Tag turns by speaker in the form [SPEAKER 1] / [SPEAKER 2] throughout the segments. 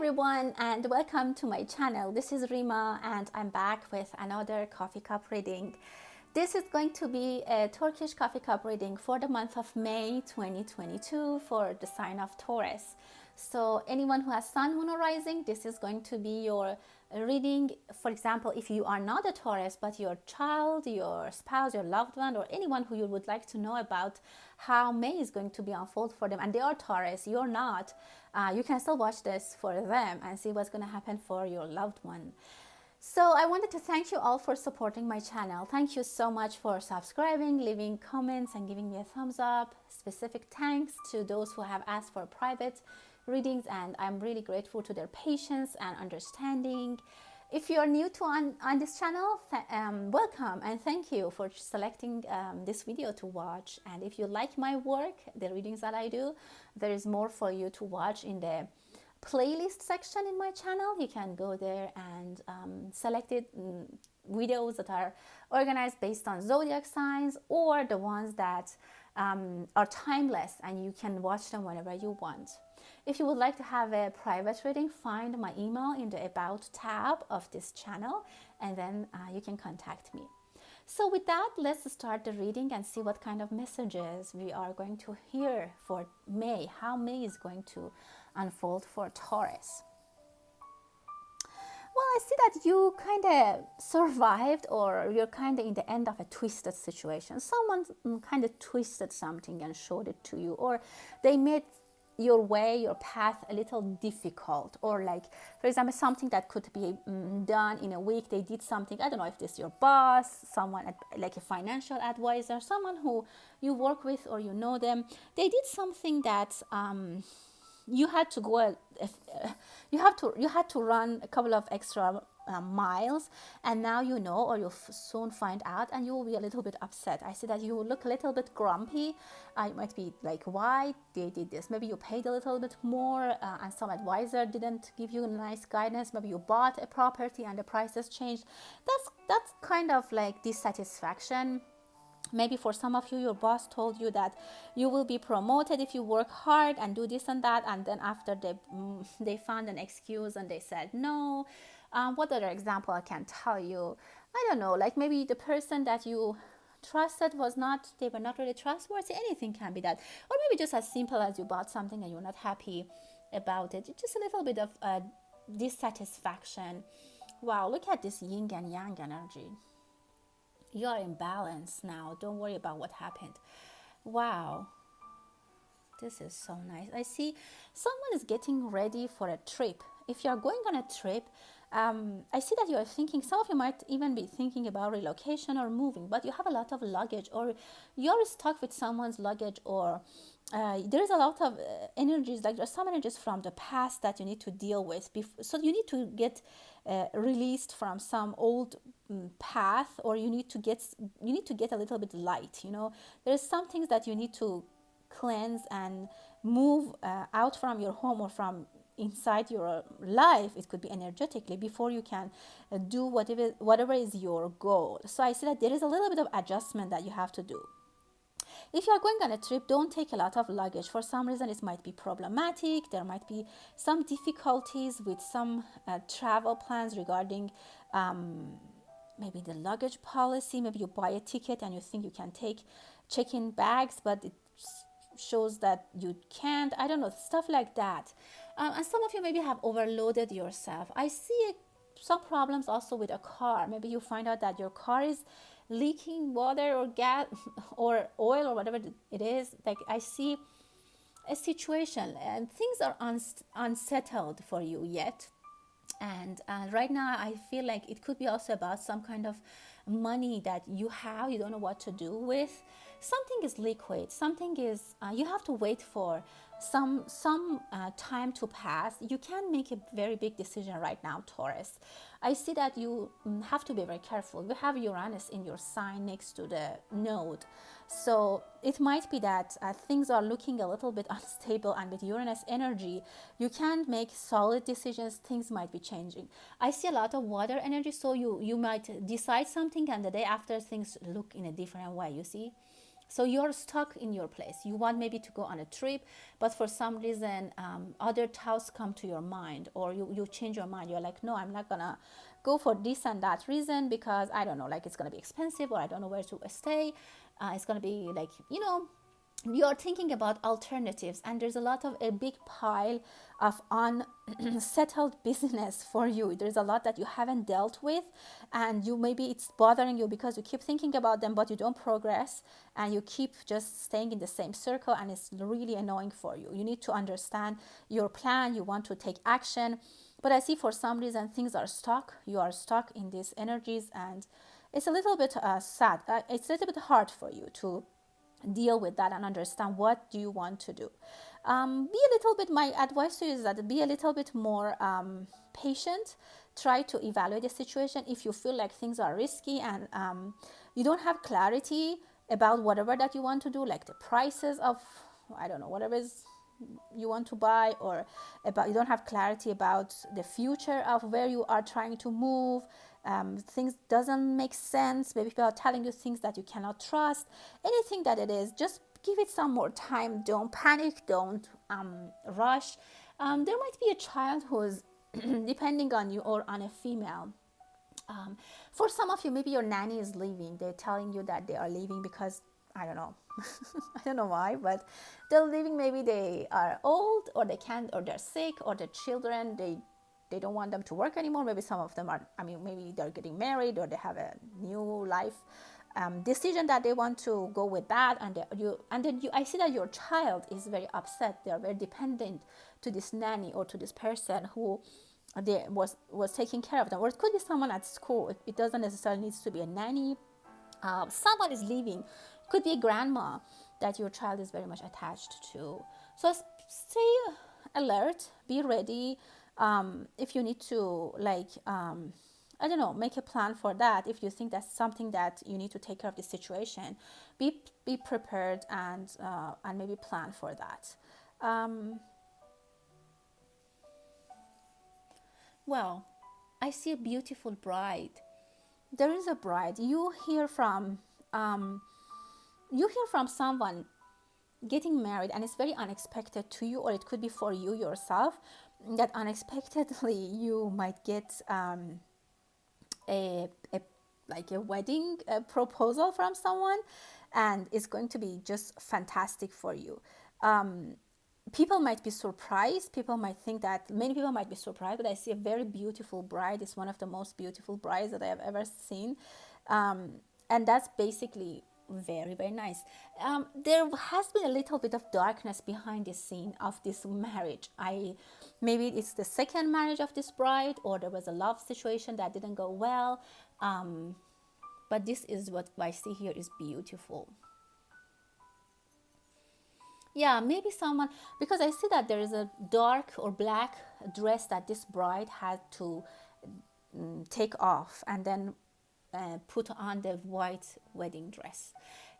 [SPEAKER 1] everyone, and welcome to my channel. This is Rima and I'm back with another coffee cup reading. This is going to be a Turkish coffee cup reading for the month of May 2022 for the sign of Taurus. So anyone who has Sun, Moon or Rising, this is going to be your reading. For example, if you are not a Taurus, but your child, your spouse, your loved one, or anyone who you would like to know about how May is going to be unfold for them, and they are Taurus, you're not, you can still watch this for them and see what's going to happen for your loved one. So I wanted to thank you all for supporting my channel. Thank you so much for subscribing, leaving comments, and giving me a thumbs up. Specific thanks to those who have asked for private readings, and I'm really grateful to their patience and understanding. If you're new to on this channel, welcome and thank you for selecting this video to watch. And if you like my work, the readings that I do, there is more for you to watch in the playlist section in my channel. You can go there and select videos that are organized based on zodiac signs, or the ones that are timeless and you can watch them whenever you want. If you would like to have a private reading, find my email in the About tab of this channel, and then you can contact me. So with that, let's start the reading and see what kind of messages we are going to hear for May, how May is going to unfold for Taurus. Well, I see that you kind of survived, or you're kind of in the end of a twisted situation. Someone kind of twisted something and showed it to you, or they made your way, your path a little difficult, or like, for example, something that could be done in a week. They did something, I don't know if this is your boss, someone like a financial advisor, someone who you work with or you know them. They did something that you had to go, you had to run a couple of extra miles, and now you know, or you'll soon find out, and you will be a little bit upset. I see that you look a little bit grumpy. You might be like, why they did this? Maybe you paid a little bit more and some advisor didn't give you nice guidance. Maybe you bought a property and the prices changed. That's kind of like dissatisfaction. Maybe for some of you, your boss told you that you will be promoted if you work hard and do this and that, and then after they found an excuse and they said no. What other example I can tell you? I don't know, like maybe the person that you trusted they were not really trustworthy. Anything can be that. Or maybe just as simple as you bought something and you're not happy about it. Just a little bit of dissatisfaction. Wow, look at this yin and yang energy. You are in balance now. Don't worry about what happened. Wow. This is so nice. I see someone is getting ready for a trip. If you are going on a trip, I see that you are thinking, some of you might even be thinking about relocation or moving, but you have a lot of luggage, or you're stuck with someone's luggage, or there's a lot of energies, like there's some energies from the past that you need to deal with. So you need to get released from some old path, or you need to get a little bit light. You know, there's some things that you need to cleanse and move out from your home or from inside your life. It could be energetically, before you can do whatever is your goal. So I see that there is a little bit of adjustment that you have to do. If you are going on a trip, don't take a lot of luggage. For some reason, it might be problematic. There might be some difficulties with some travel plans regarding maybe the luggage policy. Maybe you buy a ticket and you think you can take check-in bags, but it shows that you can't. I don't know, stuff like that. And some of you maybe have overloaded yourself. I see some problems also with a car. Maybe you find out that your car is leaking water or gas or oil or whatever it is. Like, I see a situation and things are unsettled for you yet. And right now I feel like it could be also about some kind of money that you don't know what to do with. Something is liquid, something is you have to wait for some time to pass. You can't make a very big decision right now, Taurus. I see that you have to be very careful. You have Uranus in your sign next to the node, so it might be that things are looking a little bit unstable, and with Uranus energy you can't make solid decisions. Things might be changing. I see a lot of water energy, so you might decide something and the day after things look in a different way, you see. So you're stuck in your place. You want maybe to go on a trip, but for some reason, other thoughts come to your mind, or you change your mind. You're like, no, I'm not gonna go for this and that reason because I don't know, like it's gonna be expensive, or I don't know where to stay. It's gonna be like, you're thinking about alternatives, and there's a big pile of unsettled business for you. There's a lot that you haven't dealt with, and you maybe it's bothering you because you keep thinking about them, but you don't progress, and you keep just staying in the same circle, and it's really annoying for you. You need to understand your plan. You want to take action, but I see for some reason things are stuck. You are stuck in these energies, and it's a little bit sad. It's a little bit hard for you to deal with that and understand what do you want to do. Be a little bit, my advice to you is that be a little bit more patient. Try to evaluate the situation. If you feel like things are risky and you don't have clarity about whatever that you want to do, like the prices of, I don't know, whatever is you want to buy, or about you don't have clarity about the future of where you are trying to move, things doesn't make sense, maybe people are telling you things that you cannot trust, anything that it is, just give it some more time. Don't panic, don't rush. There might be a child who's depending on you, or on a female. For some of you, maybe your nanny is leaving. They're telling you that they are leaving because, I don't know, I don't know why, but they're leaving. Maybe they are old, or they can't, or they're sick, or their children, they don't want them to work anymore. Maybe some of them are, maybe they're getting married, or they have a new life decision that they want to go with that, I see that your child is very upset. They are very dependent to this nanny, or to this person who they was taking care of them, or it could be someone at school. It doesn't necessarily need to be a nanny. Someone is leaving. Could be a grandma that your child is very much attached to. So stay alert, be ready. If you need to, like, I don't know, make a plan for that. If you think that's something that you need to take care of the situation, be prepared, and maybe plan for that. Well, I see a beautiful bride. There is a bride. You hear from someone getting married, and it's very unexpected to you, or it could be for you yourself, that unexpectedly you might get a like a wedding proposal from someone, and it's going to be just fantastic for you. People might be surprised. Many people might be surprised, but I see a very beautiful bride. It's one of the most beautiful brides that I have ever seen. And that's basically very, very nice. There has been a little bit of darkness behind the scene of this marriage. Maybe it's the second marriage of this bride, or there was a love situation that didn't go well. But this is what I see here is beautiful. Yeah, maybe someone, because I see that there is a dark or black dress that this bride had to take off, and then put on the white wedding dress.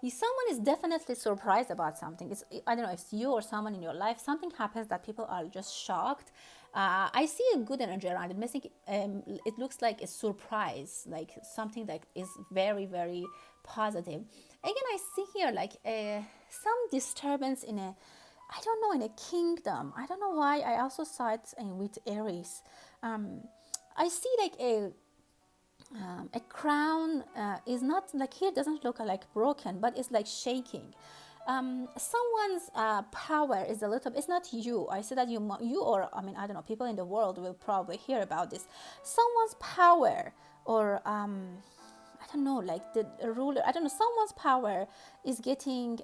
[SPEAKER 1] Someone is definitely surprised about something. I don't know if it's you or someone in your life. Something happens that people are just shocked. I see a good energy around it. It looks like a surprise, like something that is very, very positive. Again, I see here like some disturbance in in a kingdom. I don't know why. I also saw it with Aries. I see like a crown is not like, here doesn't look like broken, but it's like shaking. Someone's power is a little, it's not you. I say that you or I don't know, people in the world will probably hear about this. Someone's power, or I don't know, like the ruler, I don't know, someone's power is getting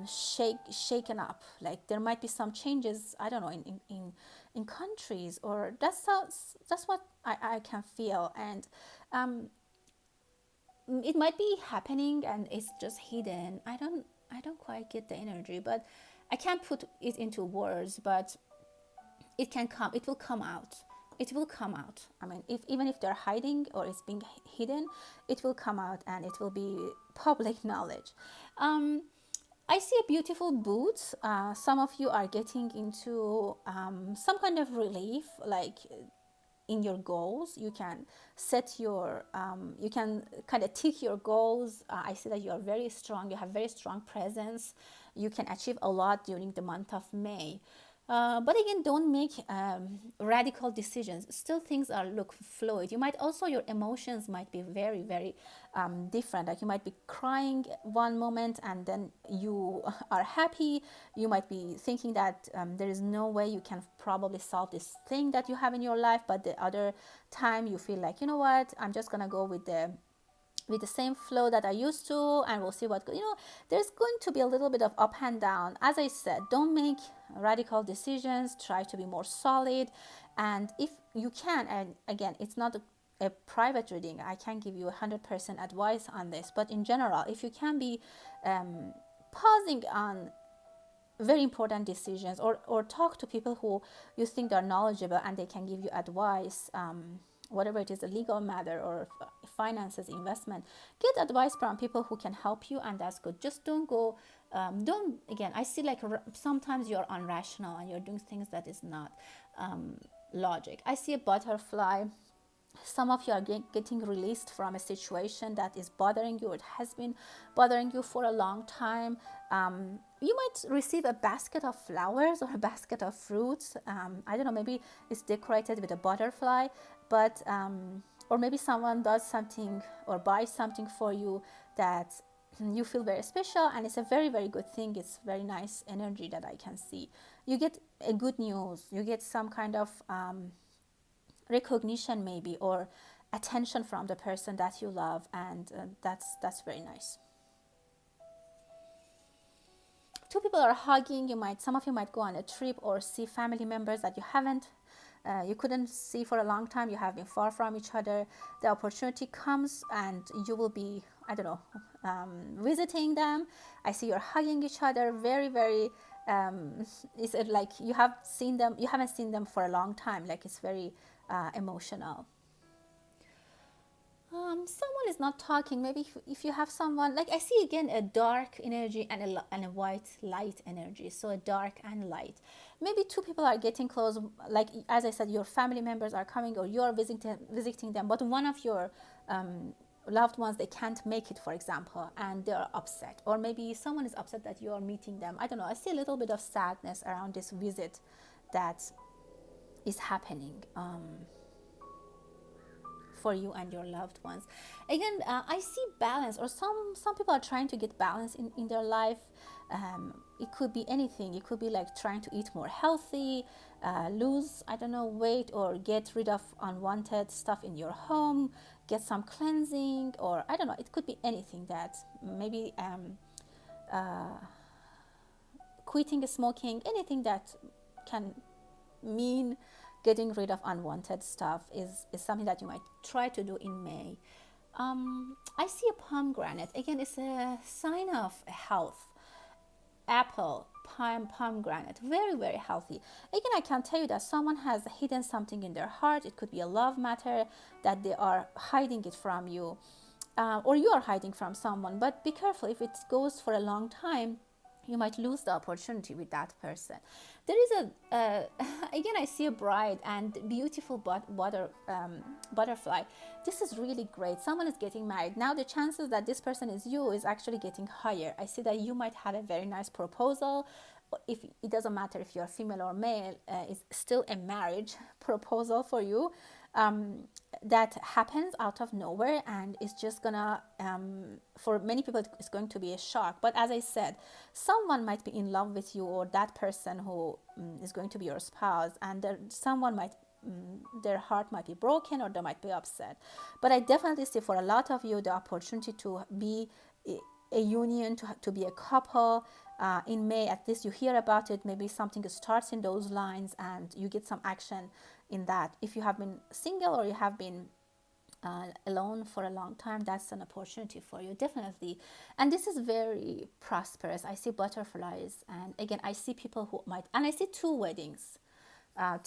[SPEAKER 1] shaken up. Like there might be some changes, I don't know, in countries, or that's what I can feel. And it might be happening and it's just hidden. I don't quite get the energy, but I can't put it into words, but it will come out. It will come out. Even if they're hiding or it's being hidden, it will come out and it will be public knowledge. I see a beautiful boots. Some of you are getting into some kind of relief, like in your goals. You can set your, you can kind of tick your goals. I see that you are very strong. You have very strong presence. You can achieve a lot during the month of May. But again, don't make radical decisions. Still, things are look fluid. You might also, your emotions might be very, very different. Like you might be crying one moment and then you are happy. You might be thinking that there is no way you can probably solve this thing that you have in your life. But the other time you feel like, you know what, I'm just gonna go with the same flow that I used to, and we'll see what, there's going to be a little bit of up and down. As I said, don't make radical decisions. Try to be more solid. And if you can, and again, it's not a private reading, I can't give you 100% advice on this, but in general, if you can be pausing on very important decisions, or talk to people who you think are knowledgeable and they can give you advice, whatever it is, a legal matter or finances, investment, get advice from people who can help you, and that's good. Just don't go, don't, again, I see like sometimes you're irrational and you're doing things that is not logic. I see a butterfly. Some of you are getting released from a situation that is bothering you. It has been bothering you for a long time. You might receive a basket of flowers or a basket of fruits. I don't know, maybe it's decorated with a butterfly, but or maybe someone does something or buys something for you that you feel very special, and it's a very, very good thing. It's very nice energy that I can see. You get a good news. You get some kind of recognition maybe, or attention from the person that you love, and that's very nice. Two people are hugging. Some of you might go on a trip or see family members that you couldn't see for a long time. You have been far from each other. The opportunity comes and you will be, I don't know, visiting them. I see you're hugging each other. Very, very, it's like you haven't seen them for a long time. Like it's very emotional. Someone is not talking. Maybe if you have someone, like I see again a dark energy and a white light energy. So a dark and light. Maybe two people are getting close. Like as I said, your family members are coming, or you're visiting them. But one of your loved ones, they can't make it, for example, and they're upset. Or maybe someone is upset that you are meeting them. I don't know. I see a little bit of sadness around this visit that is happening. For you and your loved ones. Again, I see balance, or some people are trying to get balance in their life. It could be anything. It could be like trying to eat more healthy, lose, I don't know, weight, or get rid of unwanted stuff in your home, get some cleansing, or I don't know, it could be anything. That maybe quitting smoking, anything that can mean getting rid of unwanted stuff is something that you might try to do in May. I see a pomegranate. Again, it's a sign of health. Apple, pomegranate, very, very healthy. Again, I can tell you that someone has hidden something in their heart. It could be a love matter that they are hiding it from you, or you are hiding from someone. But be careful. If it goes for a long time, you might lose the opportunity with that person. There is again, I see a bride and beautiful butterfly. This is really great. Someone is getting married. Now the chances that this person is you is actually getting higher. I see that you might have a very nice proposal. If it doesn't matter if you're female or male, it's still a marriage proposal for you. That happens out of nowhere, and it's just gonna, for many people, it's going to be a shock. But as I said, someone might be in love with you, or that person who is going to be your spouse, and someone might, their heart might be broken, or they might be upset. But I definitely see for a lot of you the opportunity to be a union, to be a couple. In May, at least you hear about it. Maybe something starts in those lines and you get some action in that. If you have been single, or you have been alone for a long time, that's an opportunity for you, definitely. And this is very prosperous. I see butterflies, and again, I see people who might, and I see two weddings.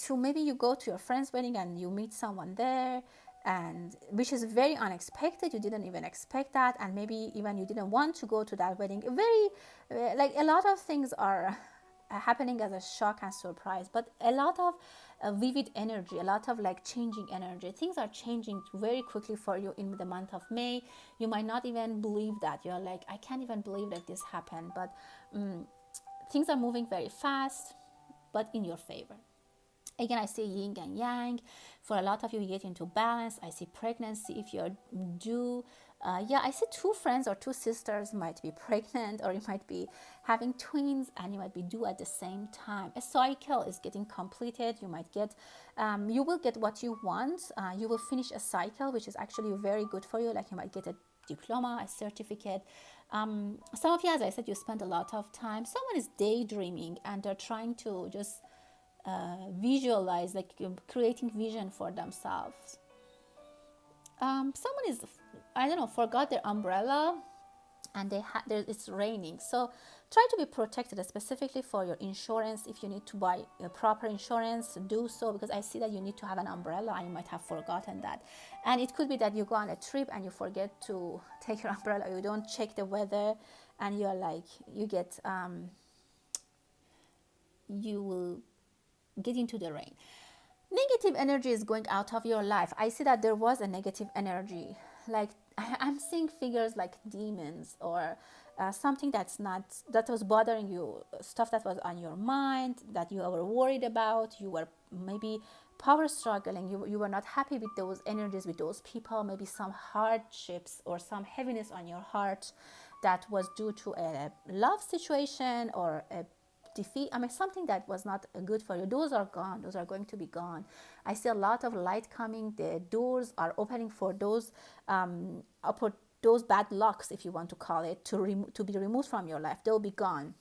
[SPEAKER 1] Maybe you go to your friend's wedding and you meet someone there, and which is very unexpected. You didn't even expect that, and maybe even you didn't want to go to that wedding. Very like a lot of things are happening as a shock and surprise, but a lot of vivid energy, a lot of like changing energy. Things are changing very quickly for you in the month of May. You might not even believe that. You're like, I can't even believe that this happened, but things are moving very fast, but in your favor. Again, I see yin and yang. For a lot of you, you get into balance. I see pregnancy if you're due. Yeah, I see two friends or two sisters might be pregnant, or you might be having twins and you might be due at the same time. A cycle is getting completed. You might get, you will get what you want. You will finish a cycle, which is actually very good for you. Like you might get a diploma, a certificate. Some of you, as I said, you spend a lot of time. Someone is daydreaming and they're trying to just visualize, like creating vision for themselves. Someone is, I don't know, forgot their umbrella and it's raining. So try to be protected, specifically for your insurance. If you need to buy a proper insurance, do so, because I see that you need to have an umbrella and you might have forgotten that. And it could be that you go on a trip and you forget to take your umbrella, you don't check the weather, and you're like, you get, you will get into the rain. Negative energy is going out of your life. I see that there was a negative energy, like I'm seeing figures like demons, or something that was bothering you, stuff that was on your mind that you were worried about. You were maybe power struggling, you were not happy with those energies, with those people. Maybe some hardships or some heaviness on your heart that was due to a love situation or a defeat. I mean, something that was not good for you. Those are gone. Those are going to be gone. I see a lot of light coming. The doors are opening for those those bad lucks, if you want to call it, to be removed from your life. They'll be gone.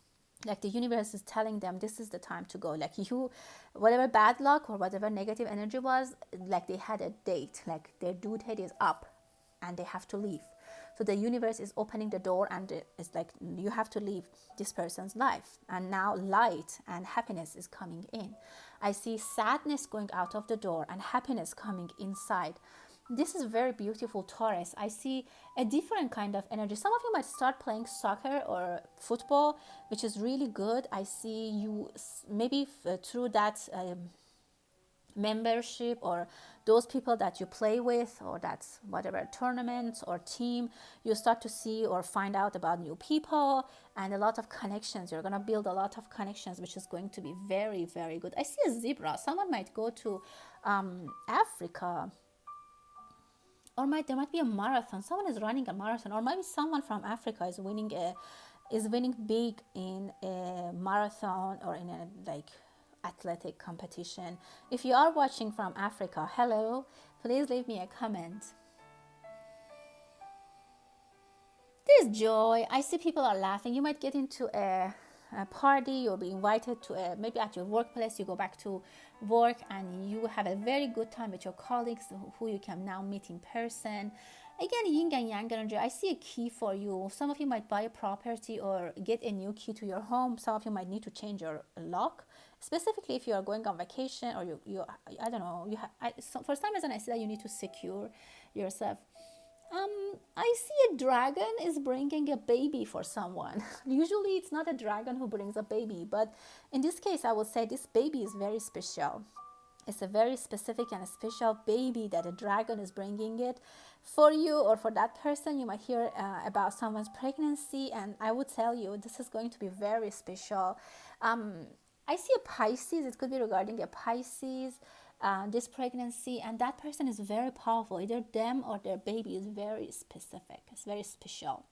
[SPEAKER 1] Like the universe is telling them, this is the time to go. Like you, whatever bad luck or whatever negative energy was, like they had a date, like their due date is up and they have to leave. So the universe is opening the door and it's like, you have to leave this person's life. And now light and happiness is coming in. I see sadness going out of the door and happiness coming inside. This is very beautiful, Taurus. I see a different kind of energy. Some of you might start playing soccer or football, which is really good. I see you maybe through that membership, or those people that you play with, or that's whatever tournament or team, you start to see or find out about new people and a lot of connections. You're going to build a lot of connections, which is going to be very, very good. I see a zebra. Someone might go to Africa, or there might be a marathon. Someone is running a marathon, or maybe someone from Africa is winning big in a marathon or in a like athletic competition. If you are watching from Africa, hello, please leave me a comment. There's joy. I see people are laughing. You might get into a party, you'll be invited to maybe at your workplace, you go back to work and you have a very good time with your colleagues who you can now meet in person. Again, yin and yang energy. I see a key for you. Some of you might buy a property or get a new key to your home. Some of you might need to change your lock, specifically if you are going on vacation, or you I don't know, so for some reason I see that you need to secure yourself. I see a dragon is bringing a baby for someone. Usually it's not a dragon who brings a baby, but in this case I would say this baby is very special. It's a very specific and a special baby that a dragon is bringing it for you or for that person. You might hear about someone's pregnancy, and I would tell you this is going to be very special. I see a Pisces. It could be regarding a Pisces, this pregnancy, and that person is very powerful. Either them or their baby is very specific. It's very special.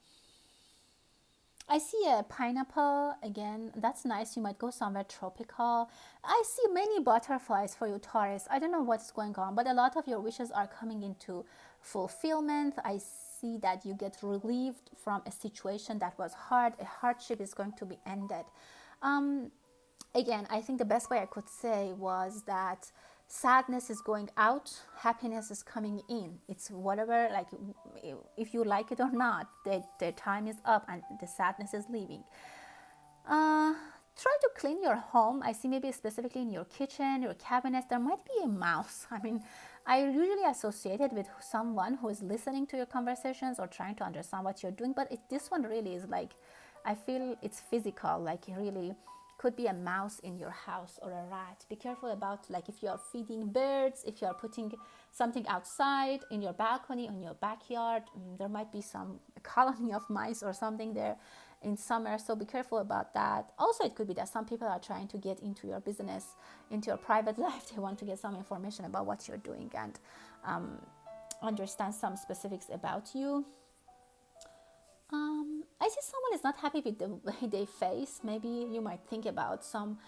[SPEAKER 1] I see a pineapple. Again, that's nice. You might go somewhere tropical. I see many butterflies for you, Taurus. I don't know what's going on, but a lot of your wishes are coming into fulfillment. I see that you get relieved from a situation that was hard. A hardship is going to be ended. Again, I think the best way I could say was that sadness is going out, happiness is coming in. It's whatever, like if you like it or not, the time is up and the sadness is leaving. Try to clean your home. I see maybe specifically in your kitchen, your cabinets, there might be a mouse. I mean, I usually associate it with someone who is listening to your conversations or trying to understand what you're doing, but this one really is like, I feel it's physical, like really Could be a mouse in your house or a rat. Be careful about, like, if you are feeding birds, if you are putting something outside in your balcony, in your backyard, there might be some colony of mice or something there in summer, so be careful about that. Also, it could be that some people are trying to get into your business, into your private life. They want to get some information about what you're doing and understand some specifics about you. I see someone is not happy with the way they face. Maybe you might think about some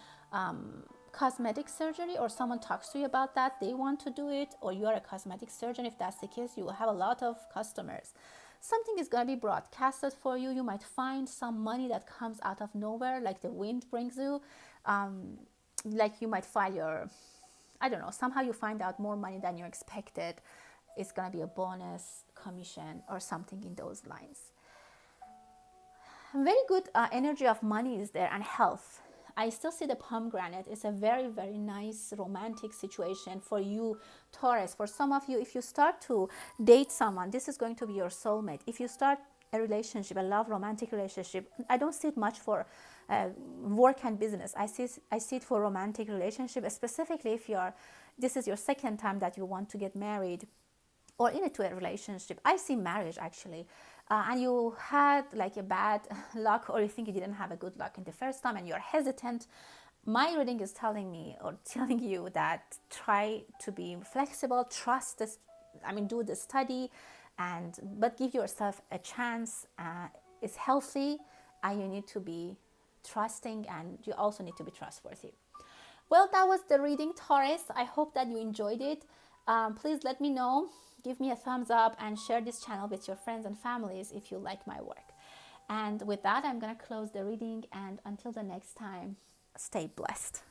[SPEAKER 1] cosmetic surgery, or someone talks to you about that. They want to do it, or you are a cosmetic surgeon. If that's the case, you will have a lot of customers. Something is going to be broadcasted for you. You might find some money that comes out of nowhere, like the wind brings you. Like you might file your, I don't know, somehow you find out more money than you expected. It's going to be a bonus, commission, or something in those lines. Very good energy of money is there, and health. I still see the pomegranate. It's a very, very nice romantic situation for you, Taurus. For some of you, if you start to date someone, this is going to be your soulmate. If you start a relationship, a love romantic relationship, I don't see it much for work and business. I see it for romantic relationship, specifically if this is your second time that you want to get married or into a relationship. I see marriage actually. And you had like a bad luck, or you think you didn't have a good luck in the first time and you're hesitant. My reading is telling me, or telling you, that try to be flexible, trust this, do the study, but give yourself a chance. It's healthy, and you need to be trusting, and you also need to be trustworthy. Well, that was the reading, Taurus. I hope that you enjoyed it. Please let me know. Give me a thumbs up and share this channel with your friends and families if you like my work. And with that, I'm going to close the reading, and until the next time, stay blessed.